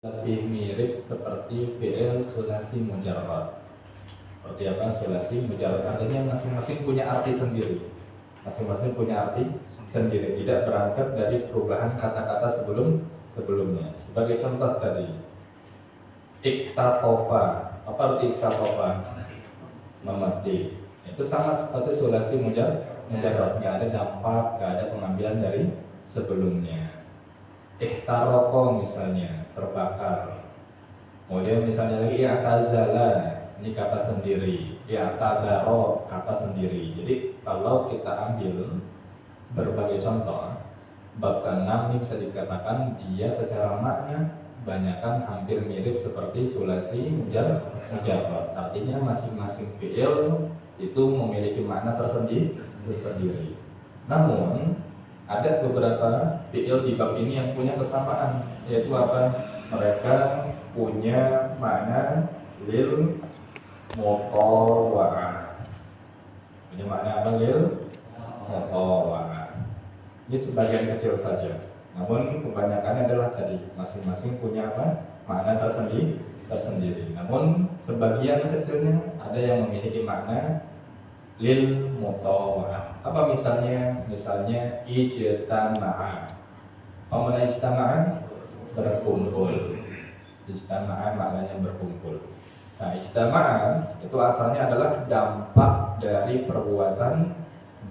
lebih mirip seperti fi'il sulasi mujarrad. Seperti apa? Sulasi mujarrad artinya masing-masing punya arti sendiri. Masing-masing punya arti sendiri, tidak berangkat dari perubahan kata-kata sebelumnya. Sebagai contoh tadi, iktatofa. Apa arti iktatofa? Memetik. Itu sama seperti sulasi mujarrad, nggak ada dampak, nggak ada pengambilan dari sebelumnya. Ihtaroko misalnya, terbakar. Kemudian misalnya lagi i'tazala, ini kata sendiri. I'tabaro, kata sendiri. Jadi kalau kita ambil berbagai contoh, bab ke-6 ini bisa dikatakan dia secara makna banyakkan hampir mirip seperti sulasi mujarrad. Artinya masing-masing fi'il itu memiliki makna tersendiri. Namun ada beberapa fi'il di bab ini yang punya kesamaan, yaitu apa? Mereka punya makna lil mutawa'ah. Punya makna apa? Lil mutawa'ah. Ini sebagian kecil saja. Namun kebanyakannya adalah tadi masing-masing punya apa? Makna tersendiri. Namun sebagian kecilnya ada yang memiliki makna lil mutawa'ah. Apa misalnya? Misalnya ijtama'a. Apa makna ijtama'a? Berkumpul. Ijtama'a maknanya berkumpul. Nah, ijtama'a itu asalnya adalah dampak dari perbuatan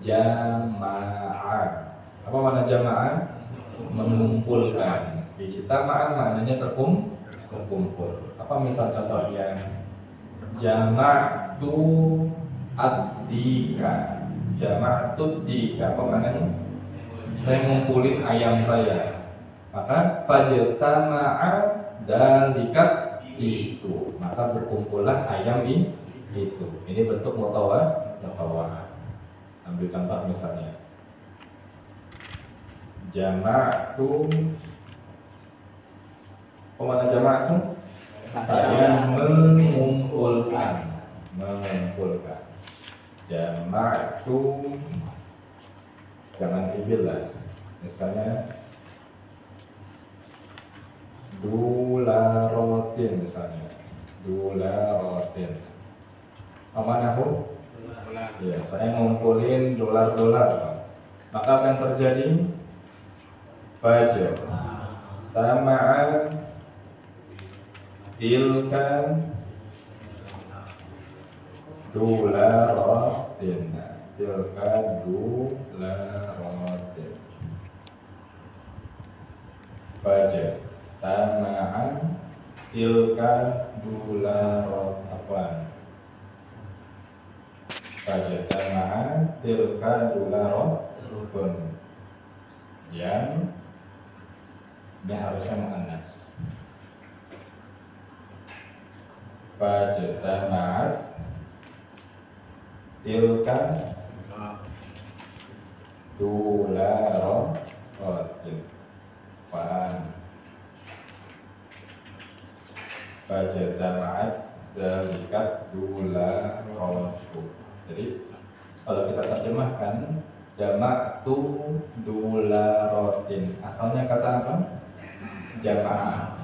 jama'a. Apa makna jama'a? Mengumpulkan. Ijtama'a maknanya terkumpul. Apa misal contohnya? Jama'tu ad-dika. Jama'tu dika, apa maknanya? Saya ngumpulin ayam saya. Maka fajtama'a dalikat itu, maka berkumpullah ayam itu. Ini bentuk mutawa'ah. Ambil contoh misalnya, jama'tu, apa makna jama'tu? Saya mengumpulkan. Jama'tu, jangan ibil lah. Misalnya dularotin misalnya. Dularotin. Apa nahu? Ya, saya ngumpulin dolar-dolar. Maka apa yang terjadi? Fajr. Tama'a tilka dularotin. Tilka dularotin. Fajr. Tama'a tilka dularot apaan? Fajr. Tama'a tilka dularotun. Yang ini harusnya muannas. Fajr. Tama'at tilka dularotin. Fajtama'at dzalikat dularotu. Jadi kalau kita terjemahkan jama'tu dularotin, asalnya kata apa? Jama'ah.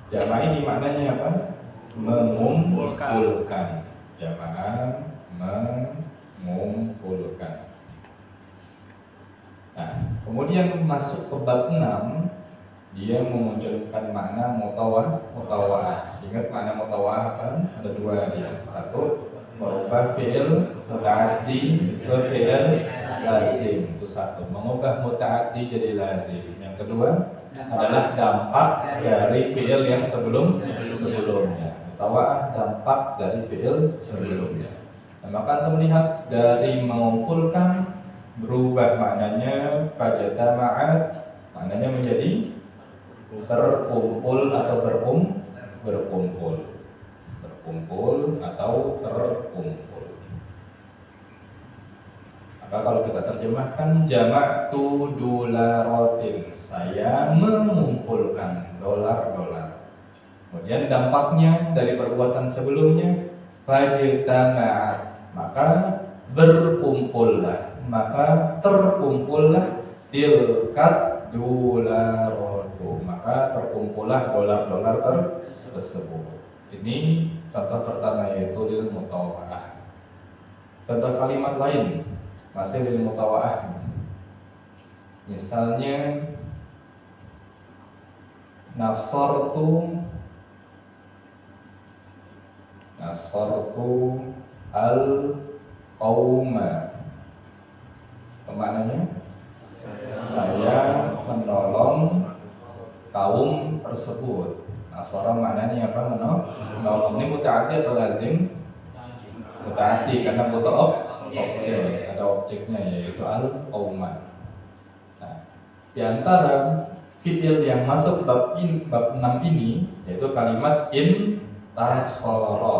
Jama'ah ini maknanya apa? Mengumpulkan. Jama'ah mengumpulkan. Nah, kemudian masuk ke bab 6, dia memunculkan makna mutawa'ah. Ingat makna mutawa'ah apa? Ada dua dia. Satu, merubah fi'il muta'addi ke fi'il lazim. Itu satu, mengubah muta'addi jadi lazim. Yang kedua adalah dampak dari fi'il yang sebelumnya. Mutawa'ah dampak dari fi'il sebelumnya. Nah, maka Anda melihat dari mengumpulkan berubah maknanya fajtama'at, maknanya menjadi terkumpul atau berkumpul atau terkumpul. Maka kalau kita terjemahkan jama'tu dularotin, saya mengumpulkan dolar-dolar. Kemudian dampaknya dari perbuatan sebelumnya fajtama'at, maka berkumpullah, maka terkumpullah tilkat dularotu, maka maka terkumpullah dolar-dolar tersebut. Ini contoh pertama, yaitu lil mutawa'ah. Contoh kalimat lain masih lil mutawa'ah. Misalnya nasartu al qauma. Maknanya saya menolong kaum tersebut. Nasara maknanya apa? Menolong. Ini muta'addi atau lazim? Muta'addi karena butuh objek, ada objeknya yaitu al qauma. Nah, di antara fi'il yang masuk bab 6 ini yaitu kalimat intasara.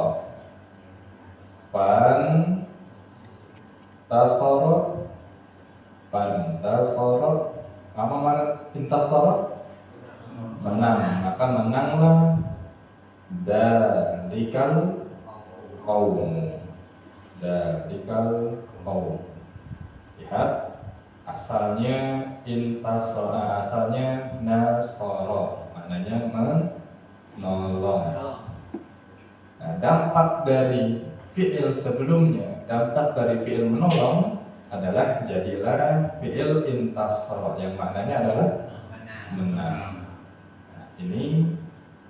Pantasara. Apa makna intasara? Menang. Maka menanglah dalikal qaum. Lihat, asalnya intasara, asalnya nasara, maknanya menolong. Nah, dampak dari fi'il sebelumnya, dampak dari fi'il menolong adalah jadilah fi'il intasara yang maknanya adalah menang. Nah, ini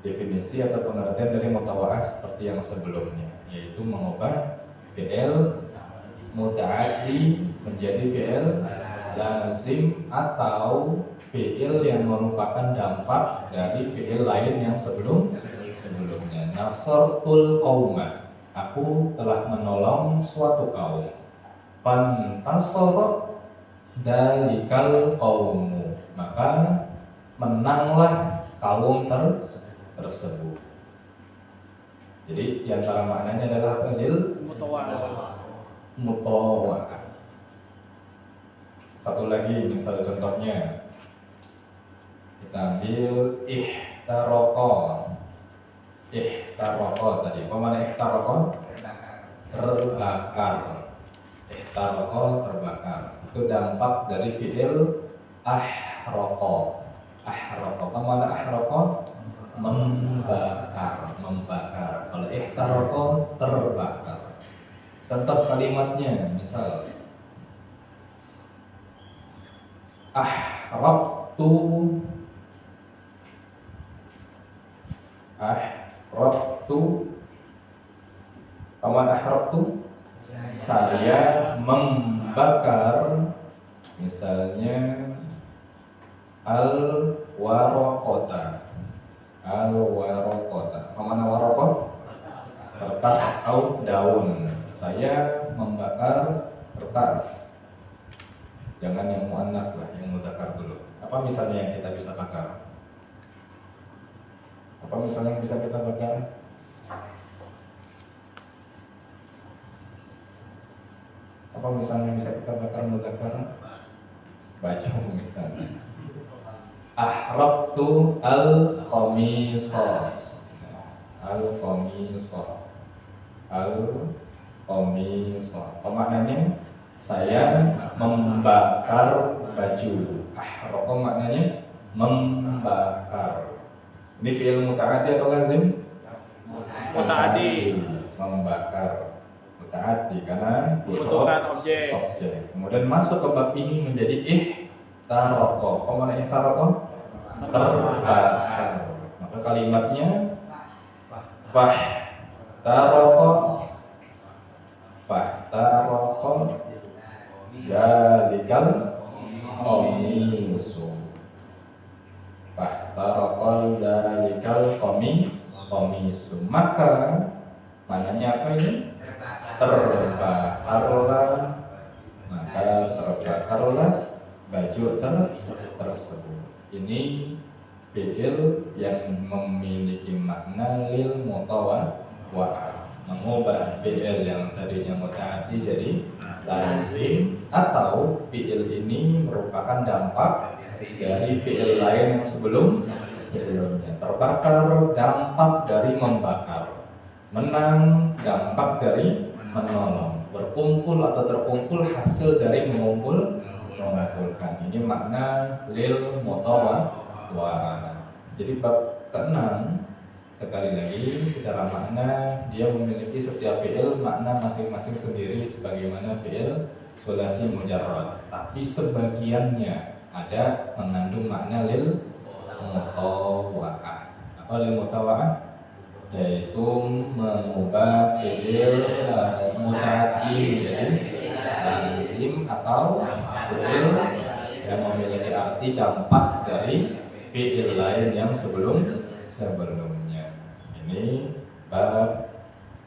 definisi atau pengertian dari mutawa'ah seperti yang sebelumnya, yaitu mengubah fi'il muta'addi menjadi fi'il lazim atau fi'il yang merupakan dampak dari fi'il lain yang sebelumnya. Nasartul qauma, aku telah menolong suatu kaum. Fantasara dalikal qaumu, maka menanglah kaum tersebut. Jadi yang antara maknanya adalah lil mutawa'ah. Satu lagi misal contohnya, kita ambil ihtaroko tadi. Apa makna ihtaroko? Terbakar. Ihtaroko terbakar. Itu dampak dari fi'il ahroko. Apa makna ahroko? Membakar. Kalau ihtaroko terbakar. Contoh kalimatnya misal ahrabtu. Paman ahrabtu, saya membakar. Misalnya al-waraqata. Pamana waraqah? Kertas atau daun. Saya membakar kertas. Jangan yang muannas lah, yang muzakkar dulu. Apa misalnya yang kita bisa bakar? Apa misalnya yang bisa kita bakar? Apa misalnya yang bisa kita bakar muzakkar? Baju misalnya. Ahrabtu al-qamisa. Apa maknanya? Saya membakar baju. Ahraqa maknanya membakar. Ini fi'il muta'addi atau lazim? Muta'addi. Membakar. Muta'addi karena butuhkan objek. Kemudian masuk ke bab ini menjadi ihtaraqa. Apa makna ihtaraqa? Terbakar. Maka kalimatnya fahtaraqa dalikal qamisu. Fahtaraqa dalikal qamisu. Maka maknanya apa ini? Terbakarlah. Maka terbakarlah baju tersebut. Ini fi'il yang memiliki makna lil mutawa'ah, mengubah fi'il yang tadinya muta'addi jadi lazim, atau fi'il ini merupakan dampak dari fi'il lain yang sebelumnya. Terbakar dampak dari membakar, menang dampak dari menolong, berkumpul atau terkumpul hasil dari mengumpulkan. Ini makna lil mutawa'ah. Jadi bab ke-6 sekali lagi secara makna dia memiliki setiap fi'il makna masing-masing sendiri sebagaimana fi'il sulasi mujarrad. Tapi sebagiannya ada mengandung makna lil mutawa'ah. Apa lil mutawa'ah? Yaitu mengubah fi'il muta'addi menjadi lazim atau fi'il yang memiliki arti dampak dari fi'il lain yang sebelumnya. Ini bab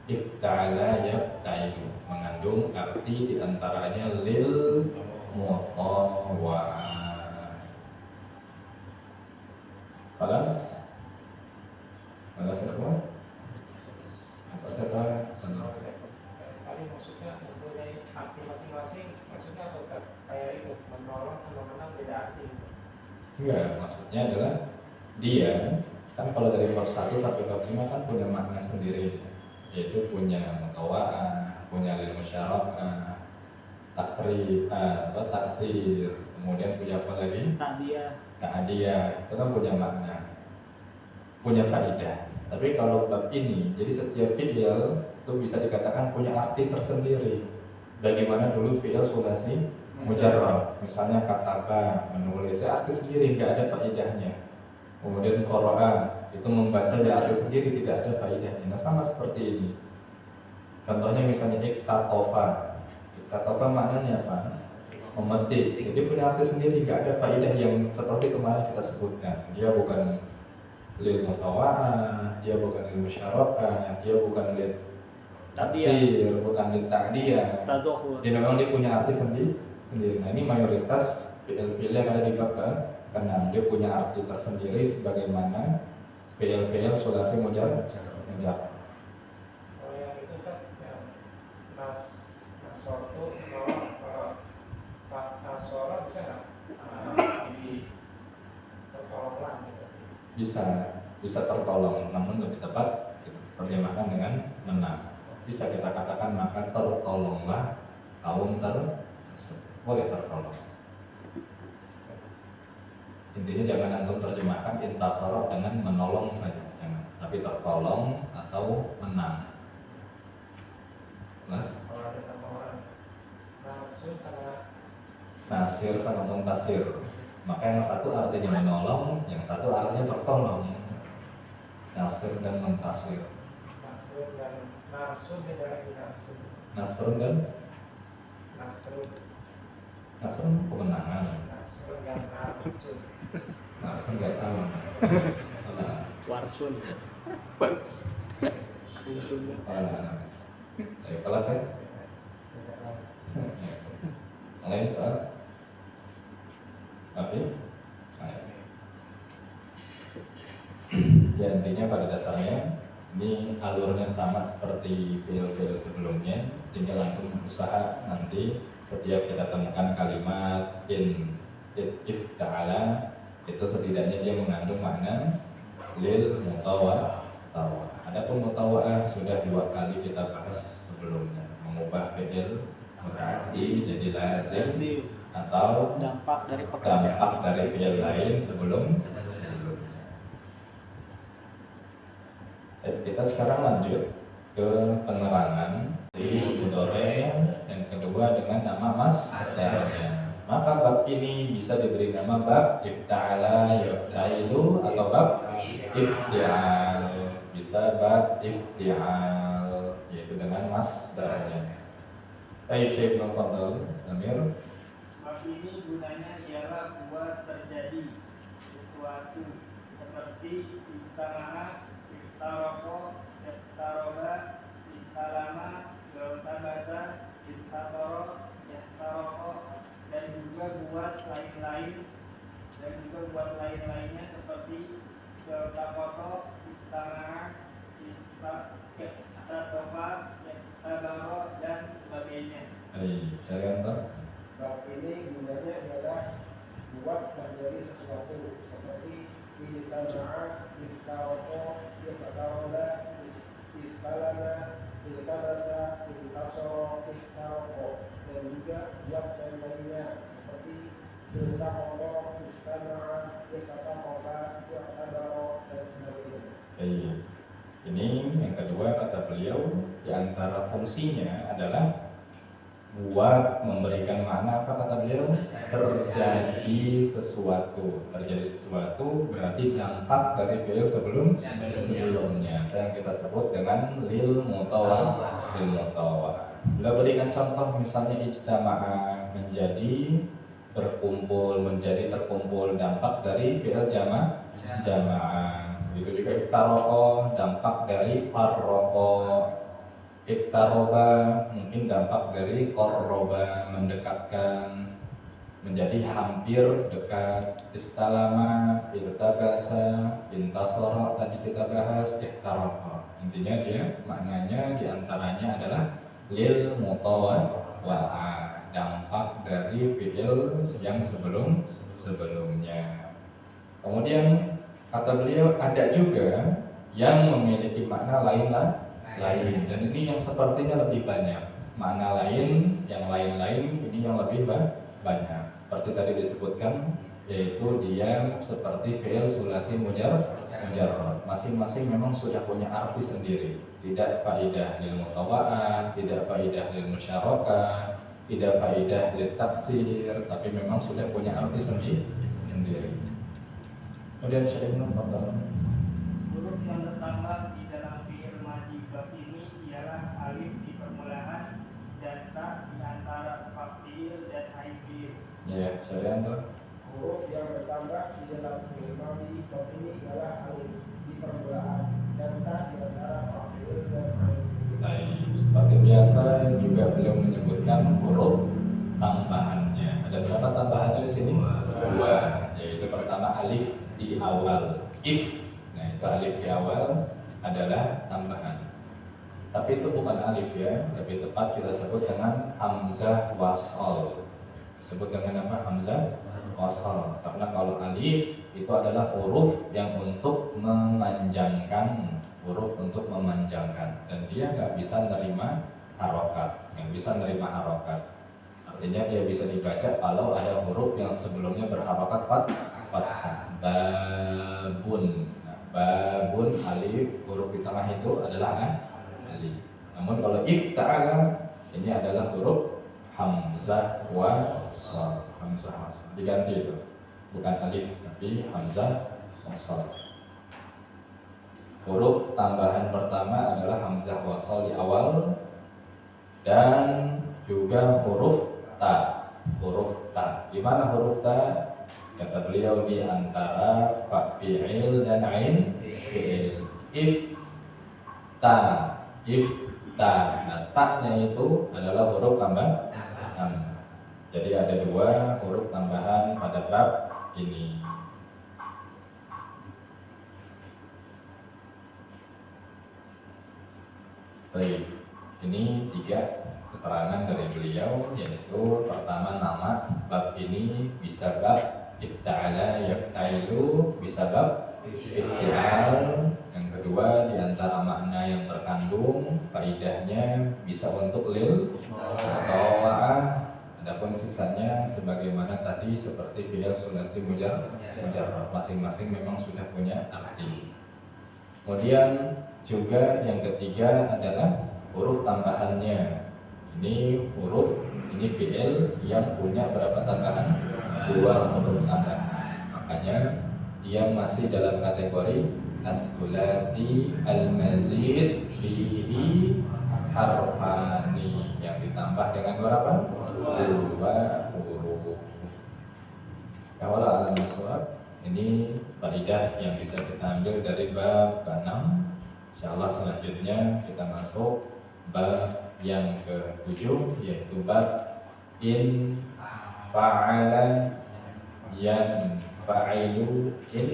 ifta'ala yafta'ilu mengandung arti diantaranya lil mutawa'ah. Balas semua? Apa saja? Kali maksudnya mempunyai arti masing-masing, maksudnya apa Ustaz? Kayak itu menolong sama menang beda arti. Enggak, maksudnya adalah dia kan kalau dari bab 1 sampai bab 5 kan punya makna sendiri, yaitu punya mutawa'ah, punya lil musyarakah, takrib, taksir, kemudian punya apa lagi? Ta'diyah. Itu kan punya makna, punya faedah. Tapi kalau bab ini, jadi setiap fi'il itu bisa dikatakan punya arti tersendiri. Bagaimana dulu fi'il sulasi mujarrad, misalnya kataba, menulis, arti sendiri, nggak ada faedahnya. Kemudian qara'a, itu membaca ya arti sendiri, tidak ada faedahnya. Nah sama seperti ini. Contohnya misalnya iktatofa. Iktatofa maknanya apa? Memetik. Jadi punya arti sendiri, nggak ada faedah yang seperti kemarin kita sebutkan. Dia bukan lil mutawa'ah, dia bukan lil musyarakah, dia bukan lil taksir, bukan lil ta'diyah. Jadi memang dia punya arti sendiri. Nah ini mayoritas fi'il-fi'il yang ada di bab ke-6, dia punya arti tersendiri sebagaimana fi'il-fi'il sulasi mujarrad. Oh yang itu kan yang nasortu menolak nasora bisa nggak? Di tertolonglah gitu. Bisa tertolong, namun lebih tepat terjemahkan dengan menang. Bisa kita katakan maka tertolonglah kaum boleh tertolong. Intinya jangan antum terjemahkan intasara dengan menolong saja, jangan. Tapi tertolong atau menang. Mas? Kalau ada tambahan Nasir sama muntasir. Maka yang satu artinya menolong, yang satu artinya tertolong. Nasir dan muntasir. Nasrun dan Nasrun beda lagi Nasrun. Nasrun dan Nasrun kemenangan. Nasrun dan Nasrun. Nasrun nggak tahu. Warsun. Ayo kelas ya. Lain soal? Oke. Ya intinya pada dasarnya ini alurnya sama seperti fiil-fiil sebelumnya. Tinggal antum usaha nanti setiap kita temukan kalimat if ta'ala itu setidaknya dia mengandung makna lil mutawa'ah. Adapun mutawa'ah sudah 2 kali kita bahas sebelumnya, mengubah fiil muta'addi jadi lazim atau Dampak dari fiil lain sebelumnya. Kita sekarang lanjut ke penerangan di mudhari yang kedua dengan nama masdarnya. Maka bab ini bisa diberi nama bab ifta'ala yafta'ilu atau bab ifti'al. Bisa bab ifti'al yaitu dengan masdarnya. Baik, Syekh Muhammad Samir. Bab ini gunanya ialah buat terjadi sesuatu seperti istama'a, iftaroko, iftaroba, istalama, yaltabasa, iftasoro, yahtaroko, dan juga buat lain-lainnya seperti yaltakoto, istama'a, iftatofa, iftabaro, dan sebagainya. Baik, saya antar. Bab ini gunanya adalah buat menjadi sesuatu seperti iltama'a, iftaroko, iftaroba, istalama, iltabasa, iltasoro, iftaroko, dan juga buat dan lainnya seperti Iltaqata, istama'a, ittafaqata, i'tabara, dan sebagainya. Baik. Ini yang kedua kata beliau, di antara fungsinya adalah buat memberikan makna, apa kata beliau? Terjadi sesuatu. Terjadi sesuatu berarti dampak dari fi'il sebelumnya. Yang kita sebut dengan lil mutawa. Beliau berikan contoh misalnya ijtama'a, menjadi berkumpul, menjadi terkumpul, dampak dari fi'il jamaah. Itu juga iftaroko, dampak dari farroko. Iktaroba mungkin dampak dari korroba, mendekatkan, menjadi hampir dekat. Istalama, irtabasa, intasoro, tadi kita bahas iktaroko. Intinya dia maknanya diantaranya adalah lil mutawaa, dampak dari fi'il yang sebelumnya. Kemudian kata beliau ada juga yang memiliki makna lain, dan ini yang sepertinya lebih banyak. Makna lain, yang lain-lain ini yang lebih banyak. Seperti tadi disebutkan, yaitu dia seperti fi'il sulasi mujarrad. Masing-masing memang sudah punya arti sendiri. Tidak faidah lil mutawa'ah, tidak faidah lil musyarakah, tidak faidah lil taksir, tapi memang sudah punya arti sendiri. Kemudian Syekh Ibnu Fadl. Huruf yang tertambah di dalam fi'il madhi bab ini ialah alif di permulaan dan ta di antara fa'il dan ain fi'il. Ya, Syarianto. Huruf yang bertambah di dalam fi'il madhi bab ini ialah alif di permulaan dan ta di antara fa'il dan ain fi'il. Baik, seperti biasa juga beliau menyebutkan huruf tambahannya. Ada berapa tambahannya di sini? Dua, yaitu pertama alif di awal, if. Nah, itu alif di awal adalah tambahan. Tapi itu bukan alif ya, lebih tepat kita sebut dengan hamzah wasal. Sebut dengan apa? Hamzah wasal. Karena kalau alif itu adalah huruf yang untuk memanjangkan, dan dia nggak bisa nerima harokat, Artinya dia bisa dibaca kalau ada huruf yang sebelumnya berharokat fathah. Babun. Nah, babun alif, huruf di tengah itu adalah alif. Namun kalau ifta'ala ini adalah huruf hamzah wasal. Diganti itu. Bukan alif tapi hamzah wasal. Huruf tambahan pertama adalah hamzah wasal di awal dan juga huruf ta. Gimana huruf ta? Kata beliau di antara fa fi'il dan ain fi'il. Ifta. Nah, ta-nya itu adalah huruf tambah. Jadi ada dua huruf tambahan pada bab ini. Baik, ini tiga keterangan dari beliau, yaitu pertama nama bab ini bisa bab ifta'ala yafta'ilu, bisa bab ifti'al. Yang kedua, di antara makna yang terkandung faidahnya bisa untuk lil mutawa'ah. Adapun sisanya sebagaimana tadi seperti fi'il sulasi mujarrad, masing-masing memang sudah punya arti. Kemudian juga yang ketiga adalah huruf tambahannya. Ini fi'il yang punya berapa tambahan? Dua huruf tambahan. Makanya dia masih dalam kategori as-sulasi al-mazid fihi harfani, yang ditambah dengan berapa? Dua huruf. Kalau al-maswab ini faidah yang bisa kita ambil dari bab ke-6. Insyaallah selanjutnya kita masuk bab yang ke-7, yaitu bab in fa'ala yan fa'ilu in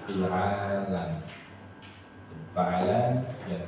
fi'alan. Fa'ala yan